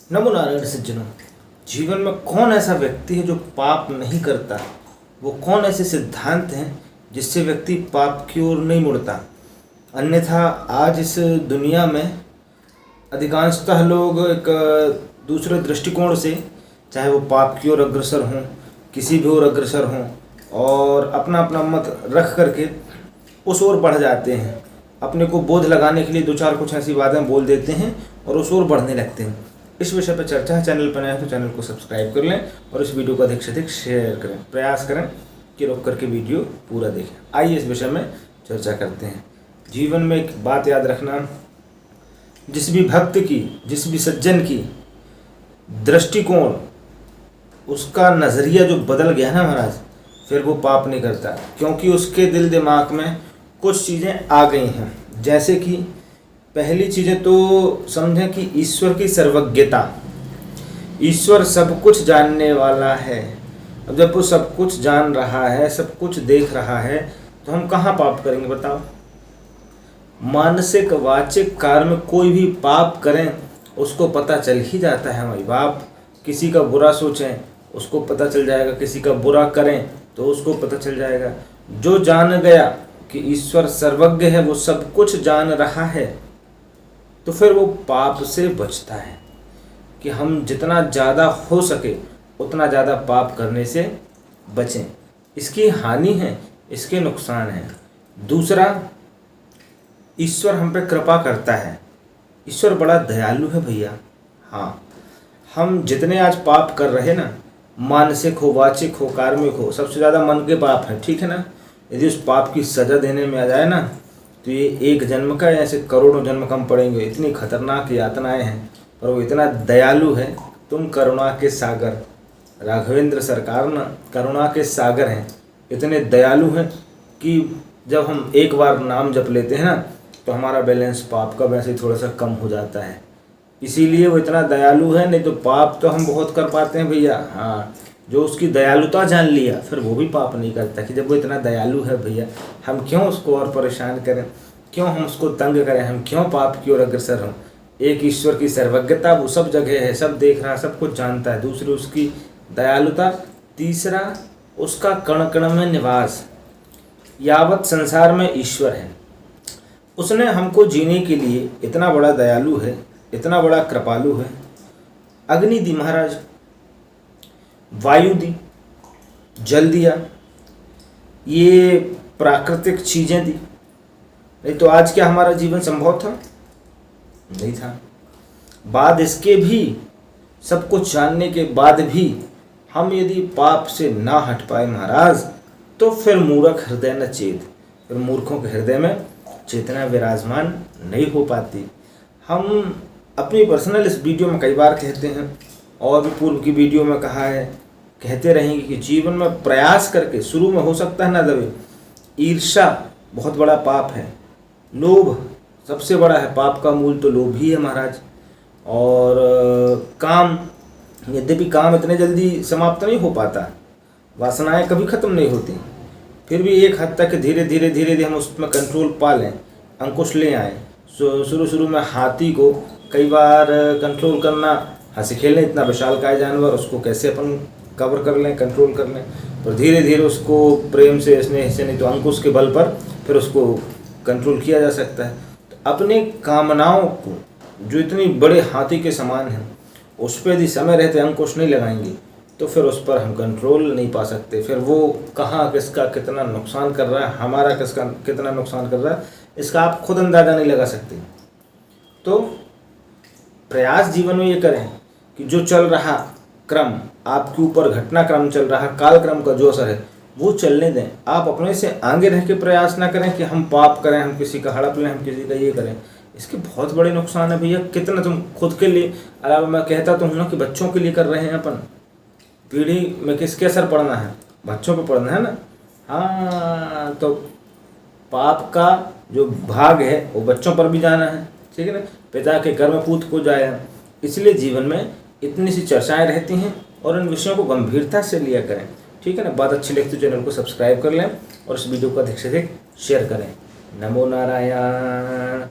नमो नारायण सज्जनों। जीवन में कौन ऐसा व्यक्ति है जो पाप नहीं करता? वो कौन ऐसे सिद्धांत हैं जिससे व्यक्ति पाप की ओर नहीं मुड़ता? अन्यथा आज इस दुनिया में अधिकांशतः लोग एक दूसरे दृष्टिकोण से, चाहे वो पाप की ओर अग्रसर हों, किसी भी ओर अग्रसर हों, और अपना अपना मत रख करके उस ओर बढ़ जाते हैं। अपने को बोध लगाने के लिए दो चार कुछ ऐसी बातें बोल देते हैं और उस ओर बढ़ने लगते हैं। इस विषय पर चर्चा है। चैनल पर नया है तो चैनल को सब्सक्राइब कर लें और इस वीडियो को अधिक से अधिक शेयर करें। प्रयास करें कि रोक करके वीडियो पूरा देखें। आइए इस विषय में चर्चा करते हैं। जीवन में एक बात याद रखना, जिस भी भक्त की, जिस भी सज्जन की दृष्टिकोण, उसका नज़रिया जो बदल गया ना महाराज, फिर वो पाप नहीं करता, क्योंकि उसके दिल दिमाग में कुछ चीज़ें आ गई हैं। जैसे कि पहली चीज़ें तो समझें कि ईश्वर की सर्वज्ञता, ईश्वर सब कुछ जानने वाला है। अब जब वो सब कुछ जान रहा है, सब कुछ देख रहा है, तो हम कहाँ पाप करेंगे बताओ? मानसिक वाचिक कार्य में कोई भी पाप करें उसको पता चल ही जाता है भाई बाप। किसी का बुरा सोचें उसको पता चल जाएगा, किसी का बुरा करें तो उसको पता चल जाएगा। जो जान गया कि ईश्वर सर्वज्ञ है, वो सब कुछ जान रहा है, तो फिर वो पाप से बचता है। कि हम जितना ज़्यादा हो सके उतना ज़्यादा पाप करने से बचें। इसकी हानि है, इसके नुकसान हैं। दूसरा, ईश्वर हम पे कृपा करता है। ईश्वर बड़ा दयालु है भैया। हाँ, हम जितने आज पाप कर रहे ना, मानसिक हो, वाचिक हो, कार्मिक हो, सबसे ज़्यादा मन के पाप है, ठीक है ना। यदि उस पाप की सज़ा देने में आ जाए ना, तो ये एक जन्म का ऐसे करोड़ों जन्म कम पड़ेंगे। इतनी खतरनाक यातनाएं हैं, पर वो इतना दयालु है। तुम करुणा के सागर, राघवेंद्र सरकार ना करुणा के सागर हैं। इतने दयालु हैं कि जब हम एक बार नाम जप लेते हैं ना, तो हमारा बैलेंस पाप का वैसे थोड़ा सा कम हो जाता है। इसीलिए वो इतना दयालु है। नहीं तो पाप तो हम बहुत कर पाते हैं भैया। हाँ, जो उसकी दयालुता जान लिया फिर वो भी पाप नहीं करता। कि जब वो इतना दयालु है भैया, हम क्यों उसको और परेशान करें, क्यों हम उसको तंग करें, हम क्यों पाप की ओर अग्रसर हों। एक ईश्वर की सर्वज्ञता, वो सब जगह है, सब देख रहा है, सब कुछ जानता है। दूसरी उसकी दयालुता। तीसरा, उसका कण कण में निवास। यावत संसार में ईश्वर है, उसने हमको जीने के लिए इतना बड़ा दयालु है, इतना बड़ा कृपालु है। अग्नि दी महाराज, वायु दी, जल दिया, ये प्राकृतिक चीज़ें दी। नहीं तो आज क्या हमारा जीवन संभव था? नहीं था। बाद इसके भी, सब कुछ जानने के बाद भी हम यदि पाप से ना हट पाए महाराज, तो फिर मूर्ख हृदय न चेत। फिर मूर्खों के हृदय में चेतना विराजमान नहीं हो पाती। हम अपनी पर्सनल इस वीडियो में कई बार कहते हैं, और भी पूर्व की वीडियो में कहा है, कहते रहेंगे कि जीवन में प्रयास करके, शुरू में हो सकता है ना दबे। ईर्ष्या बहुत बड़ा पाप है। लोभ सबसे बड़ा है। पाप का मूल तो लोभ ही है महाराज। और काम, यद्यपि काम इतने जल्दी समाप्त नहीं हो पाता, वासनाएं कभी ख़त्म नहीं होती, फिर भी एक हद तक धीरे धीरे धीरे धीरे हम उसमें कंट्रोल पा लें, अंकुश ले आएँ। शुरू में हाथी को कई बार कंट्रोल करना, हंसी खेलने, इतना विशालकाय जानवर, उसको कैसे अपन कवर कर लें, कंट्रोल कर लें। पर धीरे धीरे उसको प्रेम से, स्नेह से, नहीं तो अंकुश के बल पर फिर उसको कंट्रोल किया जा सकता है। तो अपने कामनाओं को, जो इतनी बड़े हाथी के समान है, उस पर यदि समय रहते अंकुश नहीं लगाएंगे तो फिर उस पर हम कंट्रोल नहीं पा सकते। फिर वो कहाँ किसका कितना नुकसान कर रहा है, हमारा किसका कितना नुकसान कर रहा है, इसका आप खुद अंदाज़ा नहीं लगा सकते। तो प्रयास जीवन में ये करें कि जो चल रहा क्रम, आपके ऊपर घटनाक्रम चल रहा, कालक्रम का जो असर है वो चलने दें। आप अपने से आगे रह के प्रयास ना करें कि हम पाप करें, हम किसी का हड़प लें, हम किसी का ये करें। इसके बहुत बड़े नुकसान है भैया। कितना तुम खुद के लिए, अलावा मैं कहता तो हूँ ना कि बच्चों के लिए कर रहे हैं अपन। पीढ़ी में किसके असर पड़ना है? बच्चों पर पड़ना है ना। हाँ, तो पाप का जो भाग है वो बच्चों पर भी जाना है, ठीक है ना। पिता के कर्म पूत को जाए। इसलिए जीवन में इतनी सी चर्चाएं रहती हैं और इन विषयों को गंभीरता से लिया करें, ठीक है ना। बात अच्छी लगती है चैनल को सब्सक्राइब कर लें और इस वीडियो को अधिक से अधिक शेयर करें। नमो नारायण।